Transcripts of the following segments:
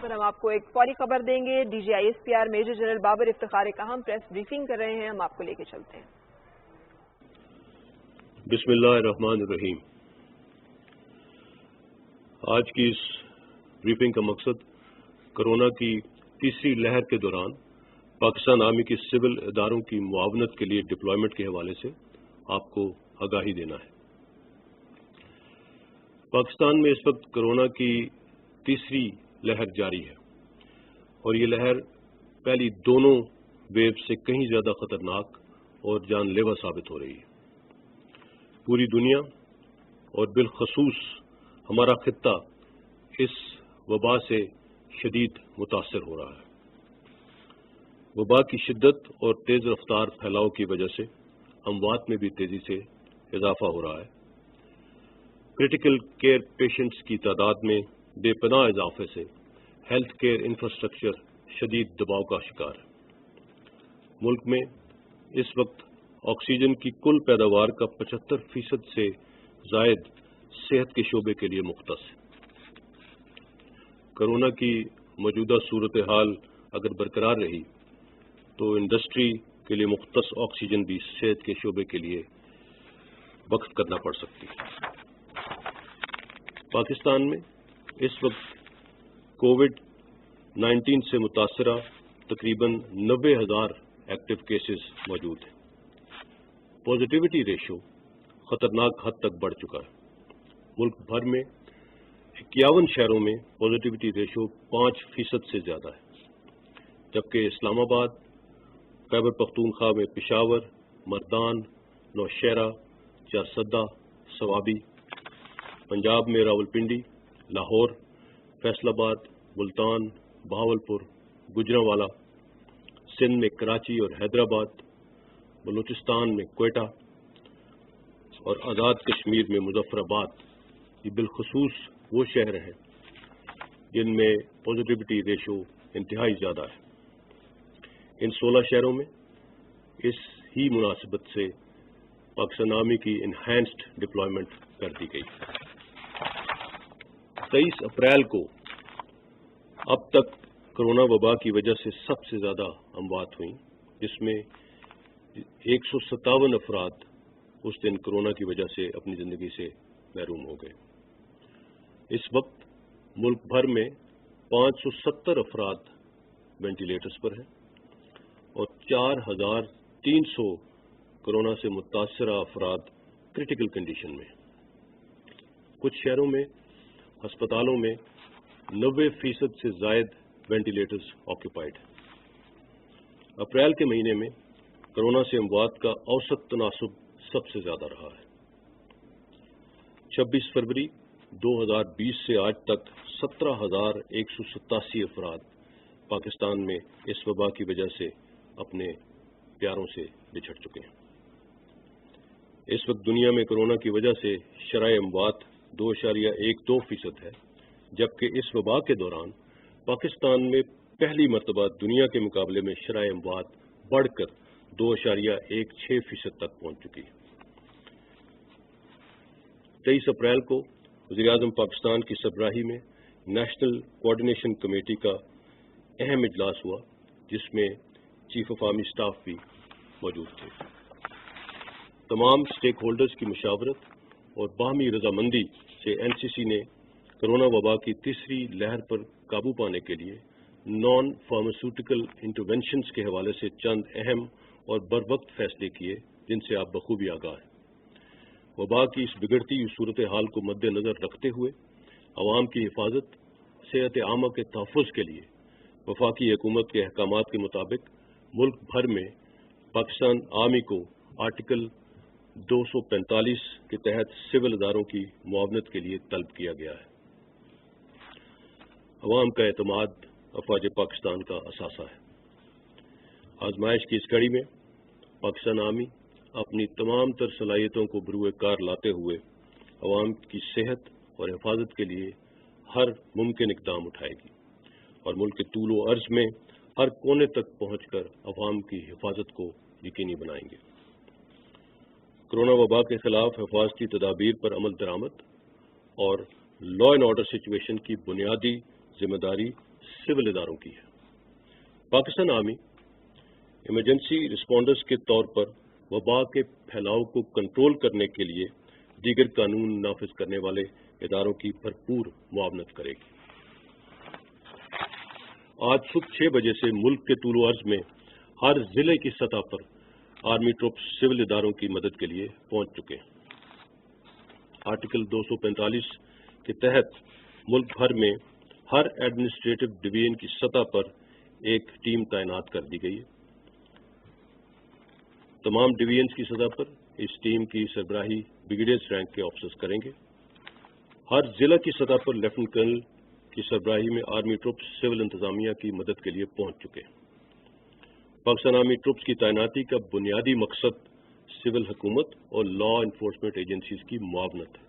पर हम आपको एक फौरी खबर देंगे। DGISPR major general Babar Iftikhar कहम प्रेस ब्रीफिंग कर रहे हैं, हम आपको लेके चलते हैं। बिस्मिल्लाहिर्रहमानिर्रहीम। आज की इस ब्रीफिंग का मकसद कोरोना की तीसरी लहर के दौरान पाकिस्तान आर्मी की सिविल इदारों की मुआवनत के लिए डिप्लॉयमेंट के हवाले से आपको आगाही देना है। पाकिस्तान में इस वक्त कोरोना की तीसरी लहर जारी है और ये लहर पहली दोनों वेव से कहीं ज्यादा खतरनाक और जानलेवा साबित हो रही है। पूरी दुनिया और बिलखसूस हमारा खित्ता इस वबा से शदीद मुतासर हो रहा है। वबा की शिद्दत और तेज रफ्तार फैलाव की वजह से अमवात में भी तेजी से इजाफा हो रहा है। क्रिटिकल केयर पेशेंट्स की तादाद में बेपनाह इजाफे से हेल्थ केयर इंफ्रास्ट्रक्चर शदीद दबाव का शिकार है। मुल्क में इस वक्त ऑक्सीजन की कुल पैदावार का 75% से जायद सेहत के शोबे के लिए मुख्तस है। कोरोना की मौजूदा सूरत हाल अगर बरकरार रही तो इंडस्ट्री के लिए मुख्तस ऑक्सीजन भी सेहत के शोबे के लिए वक्फ करना पड़ सकती है। पाकिस्तान में इस वक्त कोविड-19 से मुतासरा तकरीबन 90,000 एक्टिव केसेस मौजूद हैं। पॉजिटिविटी रेशो खतरनाक हद तक बढ़ चुका है। मुल्क भर में 51 शहरों में पॉजिटिविटी रेशो 5% से ज्यादा है, जबकि इस्लामाबाद, खैबर पख्तूनख्वा में पेशावर, मर्दान, नौशहरा, चारसद्दा, सवाबी, पंजाब में रावलपिंडी, लाहौर, फैसलाबाद, मुल्तान, बहावलपुर, गुजरांवाला, सिंध में कराची और हैदराबाद, बलूचिस्तान में क्वेटा और आज़ाद कश्मीर में मुजफ्फराबाद, ये बिलखसूस वो शहर हैं जिनमें पॉजिटिविटी रेशो इंतहाई ज़्यादा है। इन 16 शहरों में इस ही मुनासिबत से पाकिस्तान आर्मी की इनहैंस्ड डिप्लॉयमेंट कर दी गई। 23 अप्रैल को अब तक कोरोना वबा की वजह से सबसे ज्यादा अमवात हुई, जिसमें 157 अफराद उस दिन कोरोना की वजह से अपनी जिंदगी से महरूम हो गए। इस वक्त मुल्क भर में 570 अफराद वेंटिलेटर्स पर हैं और 4,300 कोरोना से मुतासरा अफराद क्रिटिकल कंडीशन में। कुछ शहरों में अस्पतालों में 90% से जायद वेंटिलेटर्स ऑक्यूपाइड हैं। अप्रैल के महीने में कोरोना से अमवात का औसत तनासुब सबसे ज्यादा रहा है। 26 फरवरी 2020 से आज तक 17,187 अफराद पाकिस्तान में इस वबा की वजह से अपने प्यारों से बिछड़ चुके हैं। इस वक्त दुनिया में कोरोना की वजह से शरह अमवात 2.12% है, जबकि इस वबा के दौरान पाकिस्तान में पहली मरतबा दुनिया के मुकाबले में शरह अमवात बढ़कर 2.16% तक पहुंच चुकी है। 23 अप्रैल को वज़ीर-ए-आज़म पाकिस्तान की सरबराही में नेशनल कोऑर्डिनेशन कमेटी का अहम इजलास हुआ, जिसमें चीफ ऑफ आर्मी स्टाफ भी मौजूद थे। तमाम स्टेक होल्डर्स की मुशावरत और बाहमी रजामंदी से एनसीसी ने कोरोना वबा की तीसरी लहर पर काबू पाने के लिए नॉन फार्मास्यूटिकल इंटरवेंशंस के हवाले से चंद अहम और बरवक्त फैसले किए, जिनसे आप बखूबी आगाह हैं। वबा की इस बिगड़ती हुई सूरत हाल को मद्देनजर रखते हुए अवाम की हिफाजत, सेहत आमा के तहफ़्फ़ुज़ के लिए वफाकी हुकूमत के अहकामात के मुताबिक मुल्क भर में पाकिस्तान आर्मी को आर्टिकल 245 के तहत सिविल इदारों की मुआवनत के लिए तलब किया गया है। अवाम का एतमाद अफवाज पाकिस्तान का असासा है। आजमाइश की इस कड़ी में पाकिस्तान आर्मी अपनी तमाम तर सलाहियतों को बरूए कार लाते हुए अवाम की सेहत और हिफाजत के लिए हर मुमकिन इक़दाम उठाएगी और मुल्क के तूल व अर्ज में हर कोने तक पहुंचकर अवाम की हिफाजत को यकीनी बनाएंगे। कोरोना वबा के खिलाफ हिफाजती तदाबीर पर अमल दरामद और लॉ एंड ऑर्डर सिचुएशन की बुनियादी जिम्मेदारी सिविल इदारों की है। पाकिस्तान आर्मी इमरजेंसी रिस्पॉन्डर्स के तौर पर वबा के फैलाव को कंट्रोल करने के लिए दीगर कानून नाफिज करने वाले इदारों की भरपूर मुआवनत करेगी। आज सुबह 6 बजे से मुल्क के तूल अर्ज में हर जिले की सतह पर आर्मी ट्रुप्स सिविल इदारों की मदद के लिए पहुंच चुके हैं। आर्टिकल 245 के तहत मुल्क भर में हर एडमिनिस्ट्रेटिव डिवीजन की सतह पर एक टीम तैनात कर दी गई है। तमाम डिवीजन्स की सतह पर इस टीम की सरबराही ब्रिगेडियर रैंक के ऑफिसर्स करेंगे। हर जिला की सतह पर लेफ्टिनेंट कर्नल की सरबराही में आर्मी ट्रुप्स सिविल इंतजामिया की मदद के लिए पहुंच चुके हैं। पाकिस्तान आर्मी ट्रुप्स की तैनाती का बुनियादी मकसद सिविल हुकूमत और लॉ इन्फोर्समेंट एजेंसीज की मुआवनत है।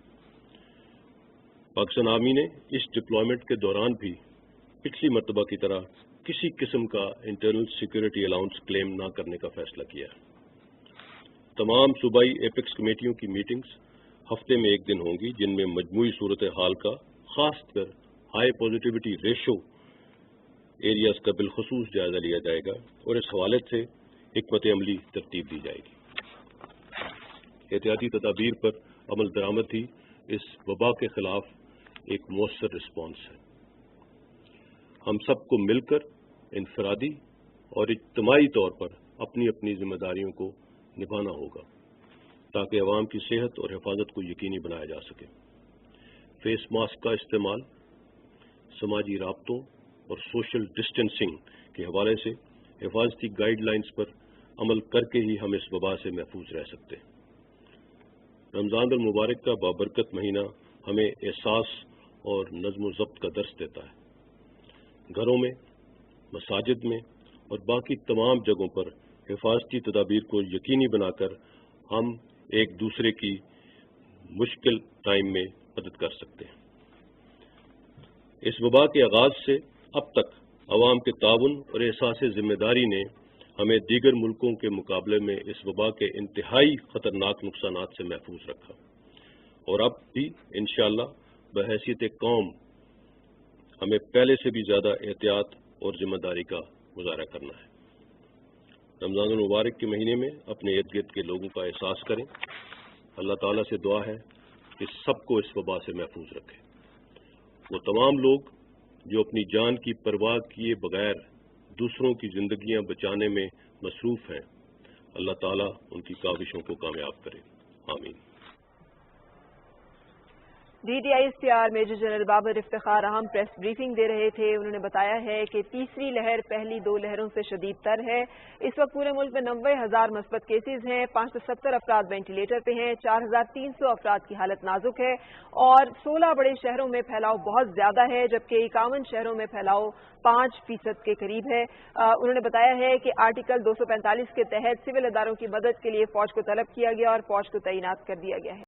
पाकिस्तान आर्मी ने इस डिप्लॉयमेंट के दौरान भी पिछली मरतबा की तरह किसी किस्म का इंटरनल सिक्योरिटी अलाउंस क्लेम न करने का फैसला किया है। तमाम सूबाई एपेक्स कमेटियों की मीटिंग्स हफ्ते में एक दिन होंगी, जिनमें मजमूई सूरत हाल का खासकर हाई पॉजिटिविटी रेशो एरियाज का बिलखसूस जायजा लिया जाएगा और इस हवाले से हिकमत अमली तरतीब दी जाएगी। एहतियाती तदाबीर पर अमल दरामद ही इस वबा के खिलाफ एक मौसर रिस्पॉन्स है। हम सबको मिलकर इनफरादी और इज्तिमाई तौर पर अपनी अपनी जिम्मेदारियों को निभाना होगा ताकि अवाम की सेहत और हिफाजत को यकीनी बनाया जा सके। फेस मास्क का इस्तेमाल, समाजी राब्तों और सोशल डिस्टेंसिंग के हवाले से हिफाजती गाइडलाइंस पर अमल करके ही हम इस वबा से महफूज रह सकते हैं। रमज़ान मुबारक का बाबरकत महीना हमें एहसास और नज़्म व ज़ब्त का दर्स देता है। घरों में, मसाजिद में और बाकी तमाम जगहों पर हिफाजती तदाबीर को यकीनी बनाकर हम एक दूसरे की मुश्किल टाइम में मदद कर सकते हैं। इस वबा के आगाज से अब तक अवाम के ताउन और एहसास जिम्मेदारी ने हमें दीगर मुल्कों के मुकाबले में इस वबा के इंतहाई खतरनाक नुकसानात से महफूज रखा और अब भी इंशाअल्लाह बहैसियत कौम हमें पहले से भी ज्यादा एहतियात और जिम्मेदारी का मुजाहरा करना है। रमज़ान मुबारक के महीने में अपने इर्द गिर्द के लोगों का एहसास करें। अल्लाह ताला से दुआ है कि सबको इस वबा से महफूज रखे। वो तमाम लोग जो अपनी जान की परवाह किए बगैर दूसरों की जिंदगियां बचाने में मसरूफ हैं, अल्लाह ताला उनकी काविशों को कामयाब करे। आमीन। DDISPR major general Babar Iftikhar अहम प्रेस ब्रीफिंग दे रहे थे। उन्होंने बताया है कि तीसरी लहर पहली 2 लहरों से शदीद तर है। इस वक्त पूरे मुल्क में 90,000 मस्बत केसेज हैं, 570 अफराद वेंटिलेटर पे हैं, 4,300 अफराद की हालत नाजुक है और 16 बड़े शहरों में फैलाव बहुत ज्यादा है, जबकि 51 शहरों में फैलाव 5% के करीब है। उन्होंने बताया है कि आर्टिकल 245 के तहत सिविल इदारों की मदद के लिए फौज को तलब किया गया और फौज को तैनात कर दिया गया है।